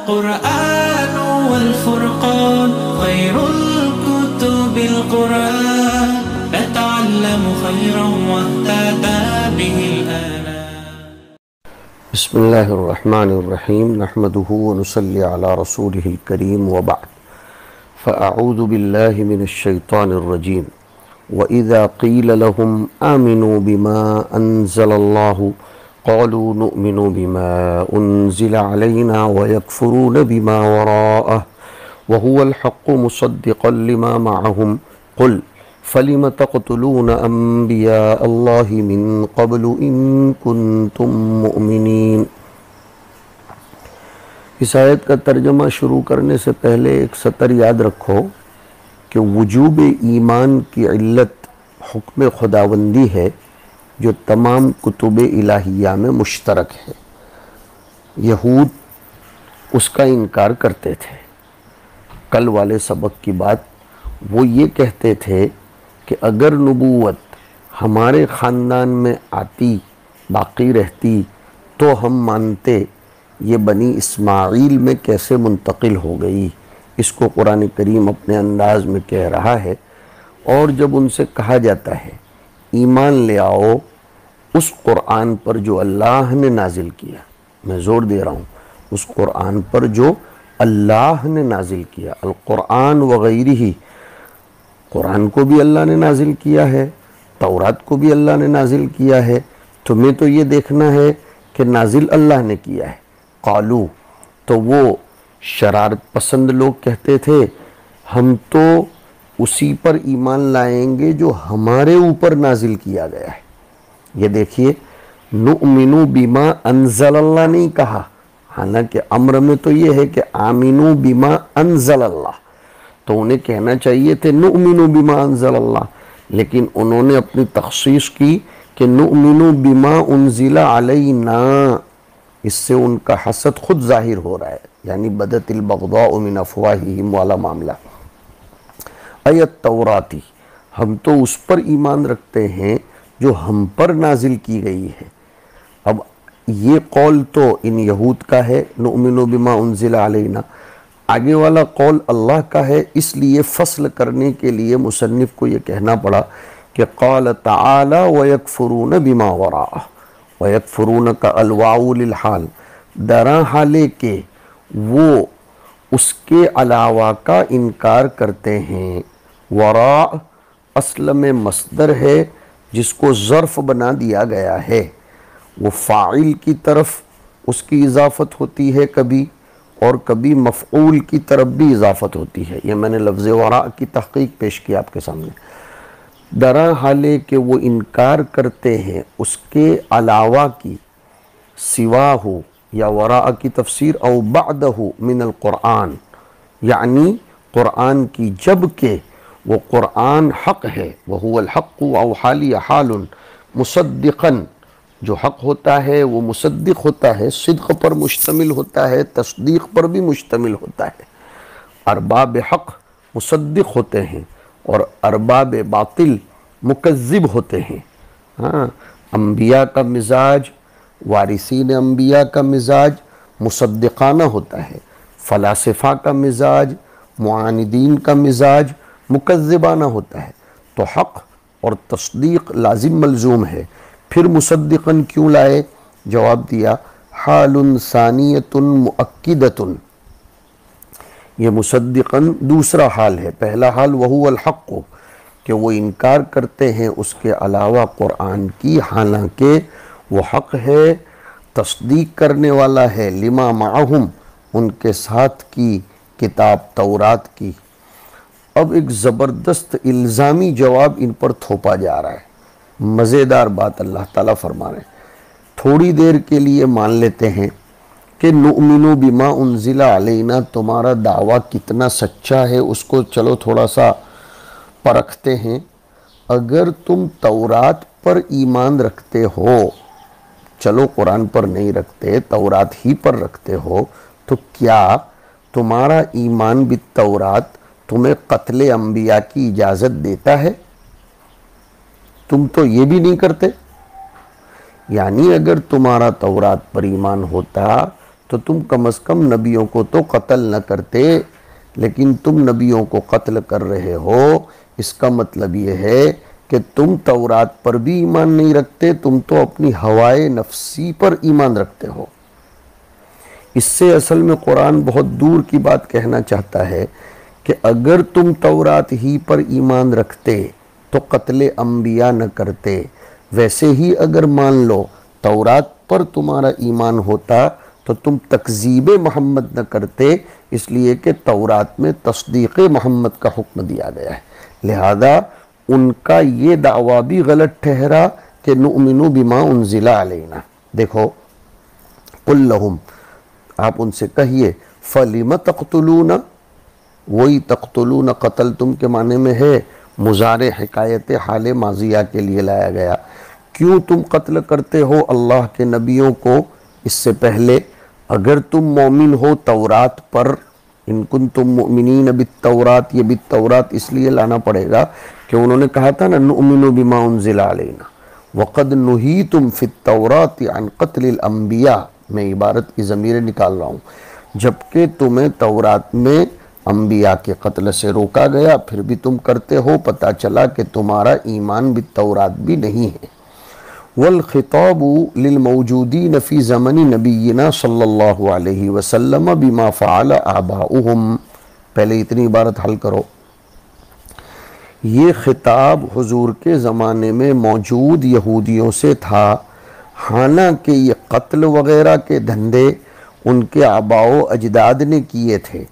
القرآن والفرقان خير الكتب القرآن نتعلم خيرا واهتدى به الآنام. بسم اللہ الرحمن الرحیم نحمده ونصلی علی رسوله الکریم وبعد فاعوذ باللہ من الشیطان الرجیم وَإِذَا قِيلَ لَهُمْ آمِنُوا بِمَا أَنزَلَ اللَّهُ قَالُوا نُؤْمِنُ بِمَا أُنزِلَ عَلَيْنَا وَيَكْفُرُونَ بِمَا وَرَاءَهُ وَهُوَ الْحَقُّ مُصَدِّقًا لِمَا مَعَهُمْ قُلْ فَلِمَ تَقْتُلُونَ أَنْبِيَاءَ اللَّهِ مِنْ قَبْلُ إِن كُنتُم مُؤْمِنِينَ۔ اس آیت کا ترجمہ شروع کرنے سے پہلے ایک سطر یاد رکھو کہ وجوب ایمان کی علت حکم خداوندی ہے جو تمام کتب الہیہ میں مشترک ہے۔ یہود اس کا انکار کرتے تھے۔ کل والے سبق کی بات وہ یہ کہتے تھے کہ اگر نبوت ہمارے خاندان میں آتی باقی رہتی تو ہم مانتے، یہ بنی اسماعیل میں کیسے منتقل ہو گئی۔ اس کو قرآن کریم اپنے انداز میں کہہ رہا ہے، اور جب ان سے کہا جاتا ہے ایمان لے آؤ اس قرآن پر جو اللہ نے نازل کیا، میں زور دے رہا ہوں اس قرآن پر جو اللہ نے نازل کیا، القرآن وغیرہ، قرآن کو بھی اللہ نے نازل کیا ہے، تورات کو بھی اللہ نے نازل کیا ہے، تمہیں تو یہ دیکھنا ہے کہ نازل اللہ نے کیا ہے۔ قالو، تو وہ شرارت پسند لوگ کہتے تھے ہم تو اسی پر ایمان لائیں گے جو ہمارے اوپر نازل کیا گیا ہے۔ یہ دیکھیے، نؤمنو بما انزل اللہ نہیں کہا، حالانکہ امر میں تو یہ ہے کہ آمنو بما انزل اللہ، تو انہیں کہنا چاہیے تھے نؤمنو بما انزل اللہ، لیکن انہوں نے اپنی تخصیص کی کہ نؤمنو بما انزل علینا، اس سے ان کا حسد خود ظاہر ہو رہا ہے، یعنی بدت البغضاء من افواہہم والا معاملہ۔ ایت توراتی، ہم تو اس پر ایمان رکھتے ہیں جو ہم پر نازل کی گئی ہے۔ اب یہ قول تو ان یہود کا ہے، نؤمن بما انزل علینا، آگے والا قول اللہ کا ہے، اس لیے فصل کرنے کے لیے مصنف کو یہ کہنا پڑا کہ قال تعالی وَيَكْفُرُونَ بِمَا وَرَاءَهُ، وَيَكْفُرُونَ کا الواو للحال، درا حالے کہ وہ اس کے علاوہ کا انکار کرتے ہیں۔ وراء اصل میں مصدر ہے جس کو ظرف بنا دیا گیا ہے، وہ فاعل کی طرف اس کی اضافت ہوتی ہے کبھی، اور کبھی مفعول کی طرف بھی اضافت ہوتی ہے۔ یہ میں نے لفظ وراء کی تحقیق پیش کی آپ کے سامنے۔ درا حالے کہ وہ انکار کرتے ہیں اس کے علاوہ کی، سوا ہو یا وراء کی تفسیر او بعدہ من القرآن، یعنی قرآن کی، جبکہ وہ قرآن حق ہے، وہو الحق او حالی حال مصدقاً، جو حق ہوتا ہے وہ مصدق ہوتا ہے، صدق پر مشتمل ہوتا ہے، تصدیق پر بھی مشتمل ہوتا ہے۔ ارباب حق مصدق ہوتے ہیں اور ارباب باطل مکذب ہوتے ہیں۔ انبیاء کا مزاج، وارثین انبیاء کا مزاج مصدقانہ ہوتا ہے، فلاسفہ کا مزاج، معاندین کا مزاج مکذبانہ ہوتا ہے۔ تو حق اور تصدیق لازم ملزوم ہے، پھر مصدقاً کیوں لائے؟ جواب دیا حال ثانیۃ مؤکدۃ، یہ مصدقاً دوسرا حال ہے، پہلا حال وہو الحق، کہ وہ انکار کرتے ہیں اس کے علاوہ قرآن کی، حالانکہ وہ حق ہے، تصدیق کرنے والا ہے، لما معہم، ان کے ساتھ کی کتاب تورات کی۔ اب ایک زبردست الزامی جواب ان پر تھوپا جا رہا ہے، مزیدار بات اللہ تعالیٰ فرما رہے ہیں۔ تھوڑی دیر کے لیے مان لیتے ہیں کہ نؤمن بما انزل علینا تمہارا دعویٰ کتنا سچا ہے، اس کو چلو تھوڑا سا پرکھتے ہیں۔ اگر تم تورات پر ایمان رکھتے ہو، چلو قرآن پر نہیں رکھتے، تورات ہی پر رکھتے ہو، تو کیا تمہارا ایمان بالتورات تمہیں قتل انبیاء کی اجازت دیتا ہے؟ تم تو یہ بھی نہیں کرتے۔ یعنی اگر تمہارا تورات پر ایمان ہوتا تو تم کم از کم نبیوں کو تو قتل نہ کرتے، لیکن تم نبیوں کو قتل کر رہے ہو۔ اس کا مطلب یہ ہے کہ تم تورات پر بھی ایمان نہیں رکھتے، تم تو اپنی ہوائے نفسی پر ایمان رکھتے ہو۔ اس سے اصل میں قرآن بہت دور کی بات کہنا چاہتا ہے کہ اگر تم تورات ہی پر ایمان رکھتے تو قتل انبیاء نہ کرتے، ویسے ہی اگر مان لو تورات پر تمہارا ایمان ہوتا تو تم تکذیب محمد نہ کرتے، اس لیے کہ تورات میں تصدیق محمد کا حکم دیا گیا ہے، لہذا ان کا یہ دعویٰ بھی غلط ٹھہرا کہ نؤمن بما انزل علینا۔ دیکھو قل لہم، آپ ان سے کہیے فَلِمَ تَقْتُلُونَ، وہی تقتلون قتلتم کے معنی میں ہے، مضارع حکایت حال ماضیہ کے لیے لایا گیا۔ کیوں تم قتل کرتے ہو اللہ کے نبیوں کو اس سے پہلے؟ اگر تم مومن ہو تورات پر، ان کنتم مؤمنین بالتورات، یہ بالتورات اس لیے لانا پڑے گا کہ انہوں نے کہا تھا نا نؤمن بما انزل علینا وقد نہیتم فی التورات عن قتل الانبیاء، میں عبارت کی ضمیر نکال رہا ہوں، جبکہ تمہیں تورات میں انبیاء کے قتل سے روکا گیا پھر بھی تم کرتے ہو، پتہ چلا کہ تمہارا ایمان بالتورات بھی نہیں ہے۔ والخطاب للموجودین فی زمن نبینا صلی اللہ علیہ وسلم بما فعل آباؤہم، پہلے اتنی عبارت حل کرو۔ یہ خطاب حضور کے زمانے میں موجود یہودیوں سے تھا، حالانکہ یہ قتل وغیرہ کے دھندے ان کے آباء و اجداد نے کیے تھے،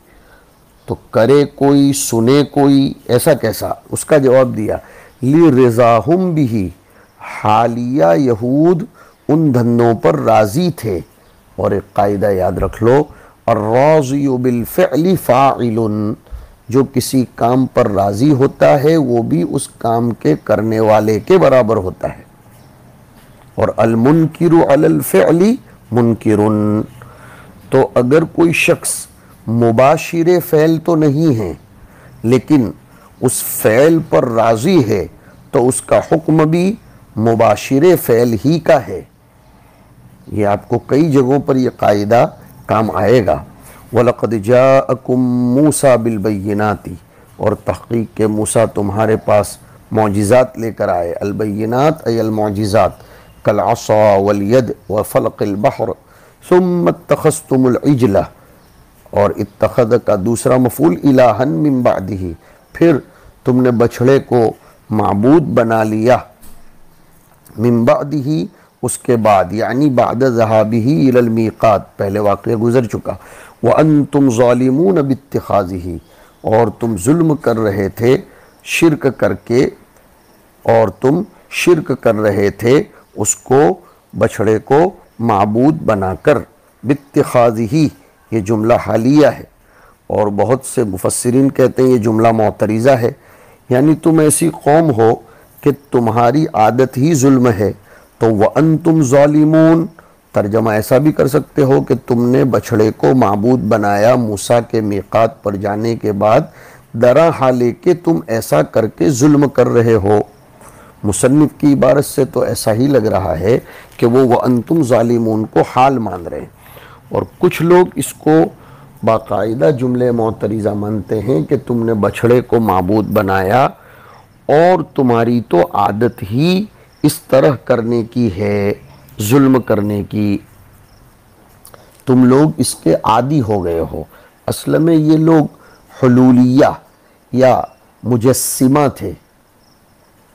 تو کرے کوئی سنے کوئی، ایسا کیسا؟ اس کا جواب دیا لِرِضَاهُمْ بِهِ، حالیہ یہود ان دھندوں پر راضی تھے۔ اور ایک قاعدہ یاد رکھ لو، الراضی بالفعل فاعل، جو کسی کام پر راضی ہوتا ہے وہ بھی اس کام کے کرنے والے کے برابر ہوتا ہے، اور المنکر علی الفعل منکر، تو اگر کوئی شخص مباشر فعل تو نہیں ہے لیکن اس فعل پر راضی ہے تو اس کا حکم بھی مباشر فعل ہی کا ہے۔ یہ آپ کو کئی جگہوں پر یہ قاعدہ کام آئے گا۔ وَلَقَدْ جَاءَكُمْ مُوسَى بِالْبَيِّنَاتِ، اور تحقیق کہ موسیٰ تمہارے پاس معجزات لے کر آئے، البینات ای المعجزات، کالعصا والید وفلق البحر ثم اتخذتم العجلہ، اور اتخذ کا دوسرا مفعول الہا من بعدہ، پھر تم نے بچھڑے کو معبود بنا لیا، من بعدہ اس کے بعد، یعنی بعد ذہابہ الی المیقات، پہلے واقعہ گزر چکا، وانتم ظالمون باتخاذہ، اور تم ظلم کر رہے تھے شرک کر کے، اور تم شرک کر رہے تھے اس کو بچھڑے کو معبود بنا کر، باتخاذہ یہ جملہ حالیہ ہے، اور بہت سے مفسرین کہتے ہیں یہ جملہ معترضہ ہے، یعنی تم ایسی قوم ہو کہ تمہاری عادت ہی ظلم ہے، تو وَأَنْتُمْ ظَالِمُونَ ترجمہ ایسا بھی کر سکتے ہو کہ تم نے بچھڑے کو معبود بنایا موسیٰ کے میقات پر جانے کے بعد، درا حالے کہ تم ایسا کر کے ظلم کر رہے ہو۔ مصنف کی عبارت سے تو ایسا ہی لگ رہا ہے کہ وہ وَأَنْتُمْ ظَالِمُونَ کو حال مان رہے ہیں، اور کچھ لوگ اس کو باقاعدہ جملے معترضہ مانتے ہیں کہ تم نے بچھڑے کو معبود بنایا اور تمہاری تو عادت ہی اس طرح کرنے کی ہے، ظلم کرنے کی، تم لوگ اس کے عادی ہو گئے ہو۔ اصل میں یہ لوگ حلولیہ یا مجسمہ تھے،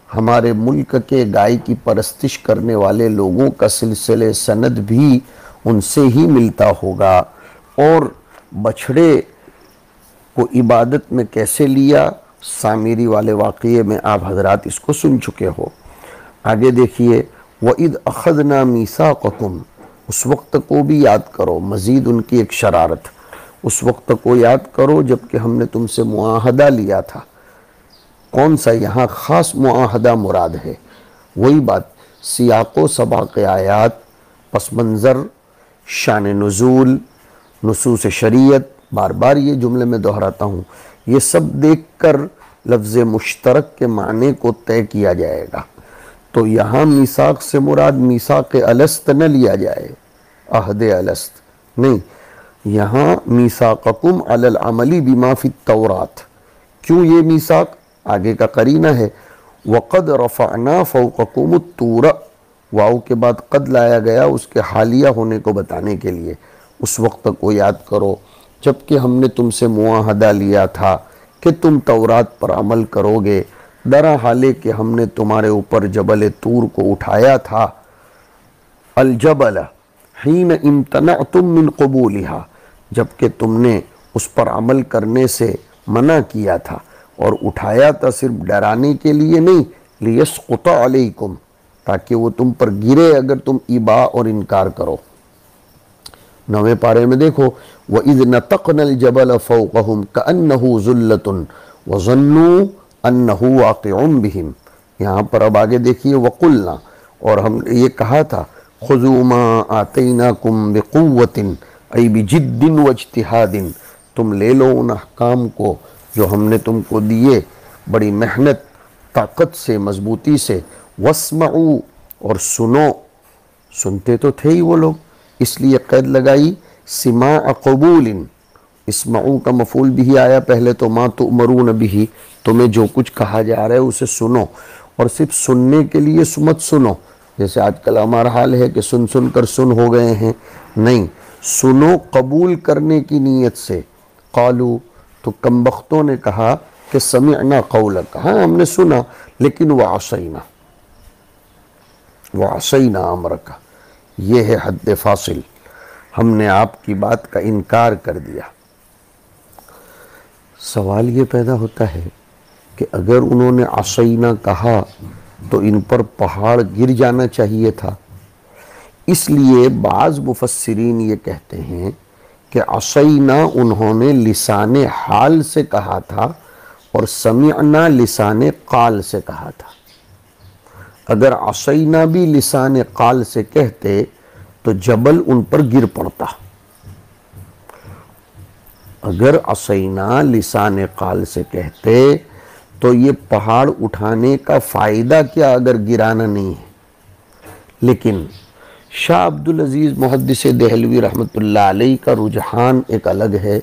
ہمارے ملک کے گائے کی پرستش کرنے والے لوگوں کا سلسلے سند بھی ان سے ہی ملتا ہوگا، اور بچھڑے کو عبادت میں کیسے لیا، سامری والے واقعے میں آپ حضرات اس کو سن چکے ہو۔ آگے دیکھیے وَإِذْ أَخَذْنَا مِيثَاقَكُمْ، اس وقت کو بھی یاد کرو، مزید ان کی ایک شرارت، اس وقت کو یاد کرو جب کہ ہم نے تم سے معاہدہ لیا تھا۔ کون سا؟ یہاں خاص معاہدہ مراد ہے، وہی بات، سیاق و سباق آیات، پس منظر، شان نزول، نصوص شریعت، بار بار یہ جملے میں دہراتا ہوں، یہ سب دیکھ کر لفظ مشترک کے معنی کو طے کیا جائے گا۔ تو یہاں میثاق سے مراد میثاق الست نہ لیا جائے، عہد الست، نہیں، یہاں میثاقکم علی العمل بما فی التورات، کیوں یہ میثاق؟ آگے کا قرینہ ہے، وقد رفعنا فوقکم الطور، واو کے بعد قد لایا گیا اس کے حالیہ ہونے کو بتانے کے لیے، اس وقت کو یاد کرو جب کہ ہم نے تم سے معاہدہ لیا تھا کہ تم تورات پر عمل کرو گے، درا حالے کہ ہم نے تمہارے اوپر جبل طور کو اٹھایا تھا، الجبل حین امتنعتم من قبولها، جبکہ تم نے اس پر عمل کرنے سے منع کیا تھا، اور اٹھایا تھا صرف ڈرانے کے لیے نہیں، لیسقط علیکم، تاکہ وہ تم پر گرے اگر تم ابا اور انکار کرو۔ 9ویں پارے میں دیکھو، وَإِذْ نَتَقْنَا الْجَبَلَ فَوْقَهُمْ كَأَنَّهُ ذُلَّةٌ وَظَنُّوا أَنَّهُ وَاقِعٌ بِهِمْ، یہاں پر اب آگے دیکھیے، وَقُلْنَا، اور ہم نے یہ کہا تھا، خُذُوا مَا آتَيْنَاكُمْ بِقُوَّةٍ أي بِجِدٍّ وَاجْتِهَادٍ، تم لے لو ان احکام کو جو ہم نے تم کو دیے بڑی محنت، طاقت سے، مضبوطی سے، وَاسْمَعُوا، اور سنو، سنتے تو تھے ہی وہ لوگ، اس لیے قید لگائی سماع قبول، اسمعوا کا مفعول بھی آیا پہلے تو، ما تؤمرون بھی، تمہیں جو کچھ کہا جا رہا ہے اسے سنو، اور صرف سننے کے لیے مت سنو جیسے آج کل ہمارا حال ہے کہ سن سن کر سن ہو گئے ہیں، نہیں، سنو قبول کرنے کی نیت سے۔ قالو، تو کمبختوں نے کہا کہ سمعنا قولک، ہاں ہم نے سنا، لیکن وعصینا امرک، یہ ہے حد فاصل، ہم نے آپ کی بات کا انکار کر دیا۔ سوال یہ پیدا ہوتا ہے کہ اگر انہوں نے عصینا کہا تو ان پر پہاڑ گر جانا چاہیے تھا، اس لیے بعض مفسرین یہ کہتے ہیں کہ عصینا انہوں نے لسان حال سے کہا تھا اور سمعنا لسان قال سے کہا تھا۔ اگر عصینا بھی لسان قال سے کہتے تو جبل ان پر گر پڑتا، اگر عصینا لسان قال سے کہتے تو یہ پہاڑ اٹھانے کا فائدہ کیا اگر گرانا نہیں ہے۔ لیکن شاہ عبدالعزیز محدث دہلوی رحمۃ اللہ علیہ کا رجحان ایک الگ ہے،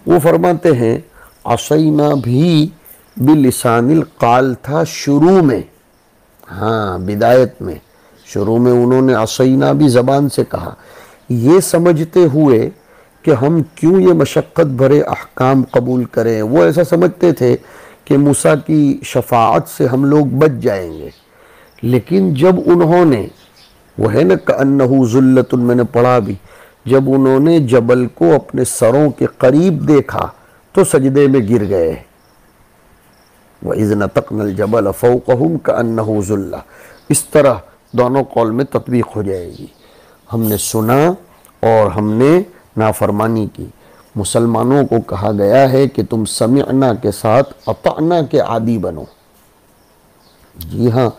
وہ فرماتے ہیں عصینا بھی بلسان القال تھا شروع میں، ہاں بدایت میں، شروع میں انہوں نے عصینا بھی زبان سے کہا، یہ سمجھتے ہوئے کہ ہم کیوں یہ مشقت بھرے احکام قبول کریں، وہ ایسا سمجھتے تھے کہ موسیٰ کی شفاعت سے ہم لوگ بچ جائیں گے۔ لیکن جب انہوں نے، وہ ہے نا کأنہ ذلۃ، میں نے پڑھا بھی، جب انہوں نے جبل کو اپنے سروں کے قریب دیکھا تو سجدے میں گر گئے۔ وَإِذْ نَتَقْنَا الْجَبَلَ فَوْقَهُمْ كَأَنَّهُ ذُلَّةٌ، اس طرح دونوں قول میں تطبیق ہو جائے گی، ہم نے سنا اور ہم نے نافرمانی کی۔ مسلمانوں کو کہا گیا ہے کہ تم سمعنا کے ساتھ اطعنا کے عادی بنو۔ جی ہاں،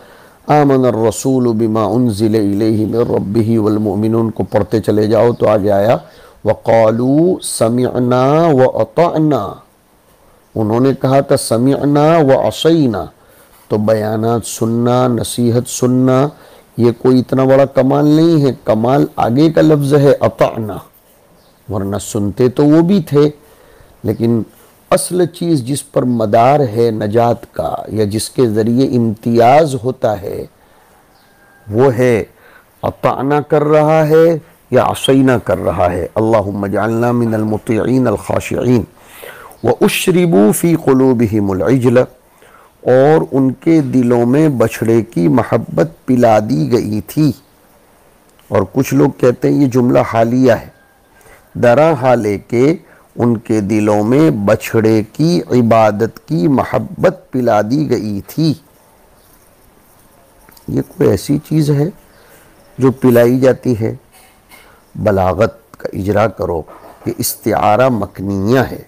آمن الرسول بما انزل الیہ من ربہ والمؤمنون کو پڑھتے چلے جاؤ تو آگے آیا وقالوا سمعنا واطعنا، انہوں نے کہا تھا سمعنا وعصینا، تو بیانات سننا، نصیحت سننا، یہ کوئی اتنا بڑا کمال نہیں ہے، کمال آگے کا لفظ ہے اطعنا، ورنہ سنتے تو وہ بھی تھے، لیکن اصل چیز جس پر مدار ہے نجات کا یا جس کے ذریعے امتیاز ہوتا ہے وہ ہے اطعنا کر رہا ہے یا عصینا کر رہا ہے۔ اللہم اجعلنا من المطیعین الخاشعین۔ وَأُشْرِبُوا فِي قُلُوبِهِمُ الْعِجْلَ، اور ان کے دلوں میں بچھڑے کی محبت پلا دی گئی تھی۔ اور کچھ لوگ کہتے ہیں یہ جملہ حالیہ ہے، درا حالے کہ ان کے دلوں میں بچھڑے کی عبادت کی محبت پلا دی گئی تھی۔ یہ کوئی ایسی چیز ہے جو پلائی جاتی ہے؟ بلاغت کا اجرا کرو، یہ استعارہ مکنیہ ہے۔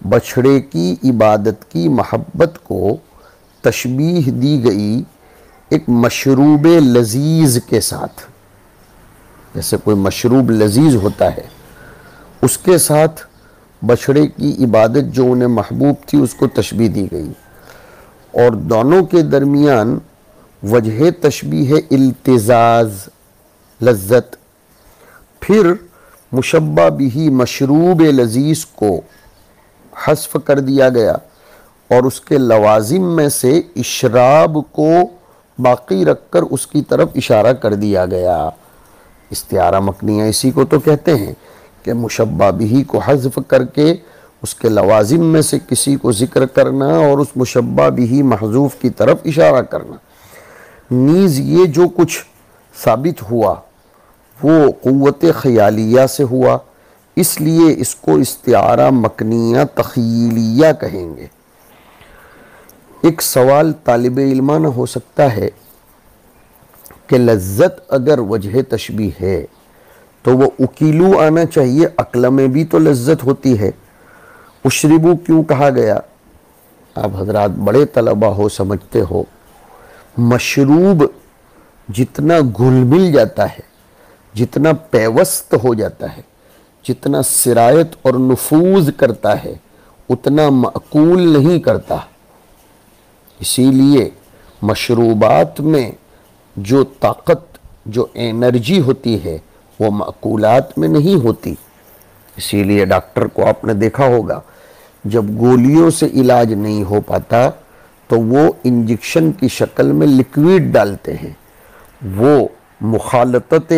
بچھڑے کی عبادت کی محبت کو تشبیہ دی گئی ایک مشروب لذیذ کے ساتھ، جیسے کوئی مشروب لذیذ ہوتا ہے اس کے ساتھ بچھڑے کی عبادت جو انہیں محبوب تھی اس کو تشبیہ دی گئی، اور دونوں کے درمیان وجہ تشبیہ التزاز، لذت۔ پھر مشبہ بھی مشروب لذیذ کو حذف کر دیا گیا اور اس کے لوازم میں سے اشراب کو باقی رکھ کر اس کی طرف اشارہ کر دیا گیا۔ استعارہ مکنیہ اسی کو تو کہتے ہیں کہ مشبہ بھی کو حذف کر کے اس کے لوازم میں سے کسی کو ذکر کرنا اور اس مشبہ بھی محذوف کی طرف اشارہ کرنا۔ نیز یہ جو کچھ ثابت ہوا وہ قوت خیالیہ سے ہوا، اس لیے اس کو استعارہ مکنیہ تخیلیہ کہیں گے۔ ایک سوال طالب علمانہ ہو سکتا ہے کہ لذت اگر وجہ تشبیہ ہے تو وہ اکیلو آنا چاہیے، عقل میں بھی تو لذت ہوتی ہے، اشربو کیوں کہا گیا؟ آپ حضرات بڑے طلبہ ہو، سمجھتے ہو، مشروب جتنا گھل مل جاتا ہے، جتنا پیوست ہو جاتا ہے، جتنا سرایت اور نفوذ کرتا ہے، اتنا معقول نہیں کرتا۔ اسی لیے مشروبات میں جو طاقت، جو انرجی ہوتی ہے وہ معقولات میں نہیں ہوتی۔ اسی لیے ڈاکٹر کو آپ نے دیکھا ہوگا جب گولیوں سے علاج نہیں ہو پاتا تو وہ انجیکشن کی شکل میں لیکویڈ ڈالتے ہیں، وہ مخالطت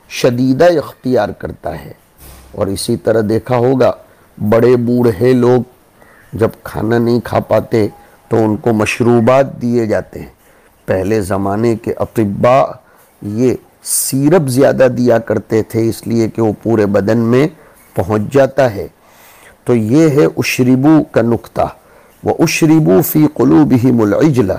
شدیدہ اختیار کرتا ہے۔ اور اسی طرح دیکھا ہوگا بڑے بوڑھے لوگ جب کھانا نہیں کھا پاتے تو ان کو مشروبات دیے جاتے ہیں۔ پہلے زمانے کے اطباء یہ سیرپ زیادہ دیا کرتے تھے اس لیے کہ وہ پورے بدن میں پہنچ جاتا ہے۔ تو یہ ہے اشربو کا نقطہ۔ وَأُشْرِبُوا فِي قُلُوبِهِمُ الْعِجْلَ،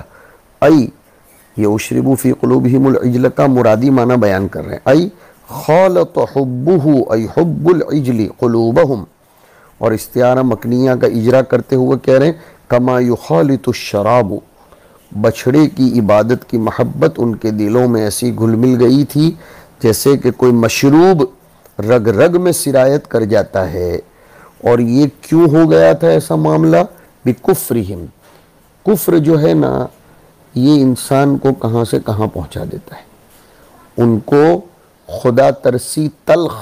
یہ اشربو فی قلوبہم العجل کا مرادی معنی بیان کر رہے ہیں، خالط حبہ حب العجل قلوبہم، اور استعارہ مکنیہ کا اجرا کرتے ہوئے کہہ رہے ہیں کما یخالط الشراب، بچھڑے کی عبادت کی محبت ان کے دلوں میں ایسی گھل مل گئی تھی جیسے کہ کوئی مشروب رگ رگ میں سرایت کر جاتا ہے۔ اور یہ کیوں ہو گیا تھا ایسا معاملہ؟ بکفرہم، کفر جو ہے نا یہ انسان کو کہاں سے کہاں پہنچا دیتا ہے۔ ان کو خدا ترسی تلخ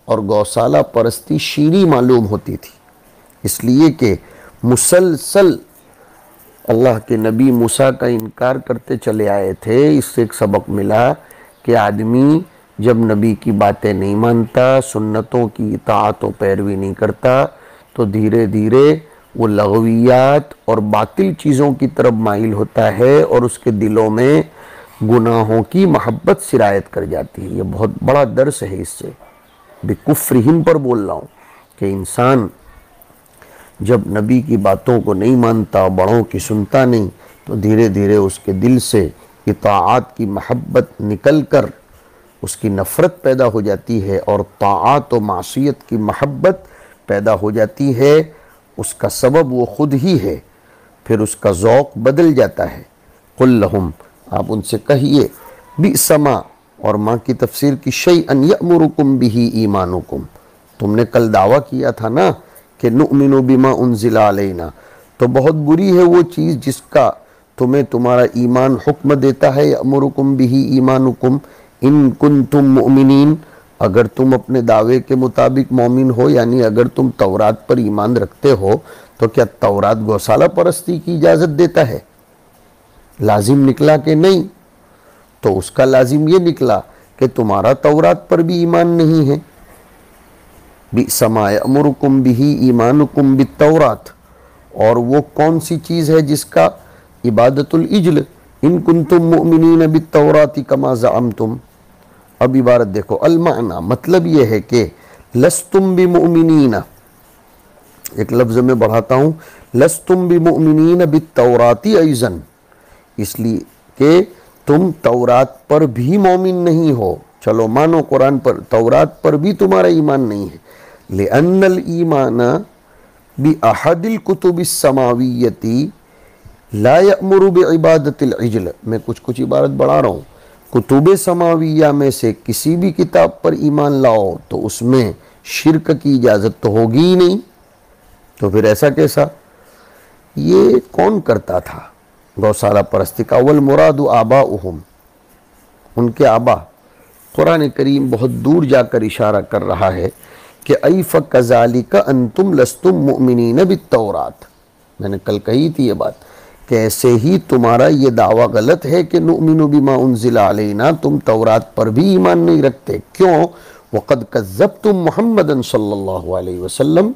اور گوسالہ پرستی شیریں معلوم ہوتی تھی، اس لیے کہ مسلسل اللہ کے نبی موسیٰ کا انکار کرتے چلے آئے تھے۔ اس سے ایک سبق ملا کہ آدمی جب نبی کی باتیں نہیں مانتا، سنتوں کی اطاعت و پیروی نہیں کرتا تو دھیرے دھیرے وہ لغویات اور باطل چیزوں کی طرف مائل ہوتا ہے اور اس کے دلوں میں گناہوں کی محبت سرایت کر جاتی ہے۔ یہ بہت بڑا درس ہے اس سے، بکفرہم پر بول رہا ہوں کہ انسان جب نبی کی باتوں کو نہیں مانتا، بڑوں کی سنتا نہیں، تو دھیرے دھیرے اس کے دل سے اطاعت کی محبت نکل کر اس کی نفرت پیدا ہو جاتی ہے اور طاعات و معصیت کی محبت پیدا ہو جاتی ہے۔ اس کا سبب وہ خود ہی ہے، پھر اس کا ذوق بدل جاتا ہے۔ قل لہم، آپ ان سے کہیے، بئس ما، اور ماں کی تفسیر کی شیئن یأمرکم بہ ایمانکم، تم نے کل دعویٰ کیا تھا نا کہ نؤمن بما انزل علینا، تو بہت بری ہے وہ چیز جس کا تمہیں تمہارا ایمان حکم دیتا ہے۔ یأمرکم بہ ایمانکم ان کنتم مؤمنین، اگر تم اپنے دعوے کے مطابق مومن ہو، یعنی اگر تم تورات پر ایمان رکھتے ہو تو کیا تورات گوسالہ پرستی کی اجازت دیتا ہے؟ لازم نکلا کہ نہیں؟ تو اس کا لازم یہ نکلا کہ تمہارا تورات پر بھی ایمان نہیں ہے۔ بئس ما یأمرکم بہ ایمانکم بالتورات، اور وہ کون سی چیز ہے جس کا؟ عبادت العجل، ان کنتم مؤمنین بالتورات کما زعمتم۔ اب عبارت دیکھو، المعنی مطلب یہ ہے کہ لستم بمؤمنین، ایک لفظ میں بڑھاتا ہوں، لستم بمؤمنین بالتورات ایضا، اس لیے کہ تم تورات پر بھی مومن نہیں ہو، چلو مانو قرآن پر، تورات پر بھی تمہارا ایمان نہیں ہے۔ لأن الایمان بأحد الکتب السماویۃ لا یأمر بعبادت العجل، میں کچھ عبارت بڑھا رہا ہوں، کتب سماویہ میں سے کسی بھی کتاب پر ایمان لاؤ تو اس میں شرک کی اجازت تو ہوگی ہی نہیں، تو پھر ایسا کیسا؟ یہ کون کرتا تھا گوسالہ پرستی کا؟ والمراد آباؤہم، ان کے آبا، قرآن کریم بہت دور جا کر اشارہ کر رہا ہے کہ ای فکذالک انتم لستم مؤمنین بالتورات، میں نے کل کہی تھی یہ بات کہ ایسے ہی تمہارا یہ دعویٰ غلط ہے کہ نؤمن بما انزل علینا، تم تورات پر بھی ایمان نہیں رکھتے، کیوں؟ وقد کذبتم محمدا صلی اللہ علیہ وسلم،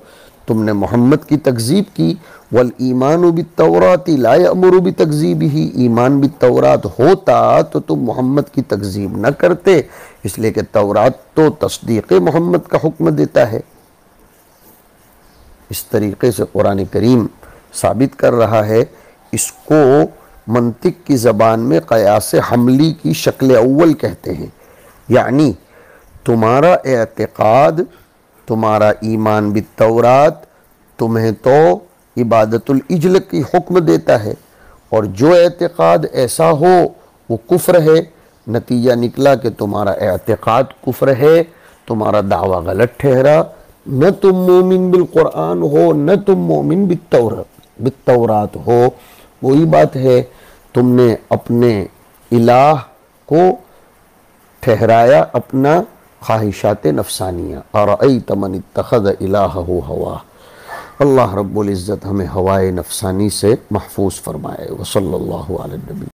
تم نے محمد کی تکذیب کی، والایمان بالتورات لا یأمر بتکذیبہ، ایمان بالتورات ہوتا تو تم محمد کی تکذیب نہ کرتے، اس لیے کہ تورات تو تصدیق محمد کا حکم دیتا ہے۔ اس طریقے سے قرآن کریم ثابت کر رہا ہے، اس کو منطق کی زبان میں قیاس حملی کی شکل اول کہتے ہیں، یعنی تمہارا اعتقاد، تمہارا ایمان بالتورات تمہیں تو عبادت العجل کی حکم دیتا ہے، اور جو اعتقاد ایسا ہو وہ کفر ہے، نتیجہ نکلا کہ تمہارا اعتقاد کفر ہے، تمہارا دعویٰ غلط ٹھہرا، نہ تم مومن بالقرآن ہو نہ تم مومن بالتورات ہو۔ وہی بات ہے، تم نے اپنے الہ کو ٹھہرایا اپنا خواہشات نفسانیہ، ارأیت من اتخذ الہہ ہوا۔ اللہ رب العزت ہمیں ہوائے نفسانی سے محفوظ فرمائے۔ وصلی اللہ علی النبی۔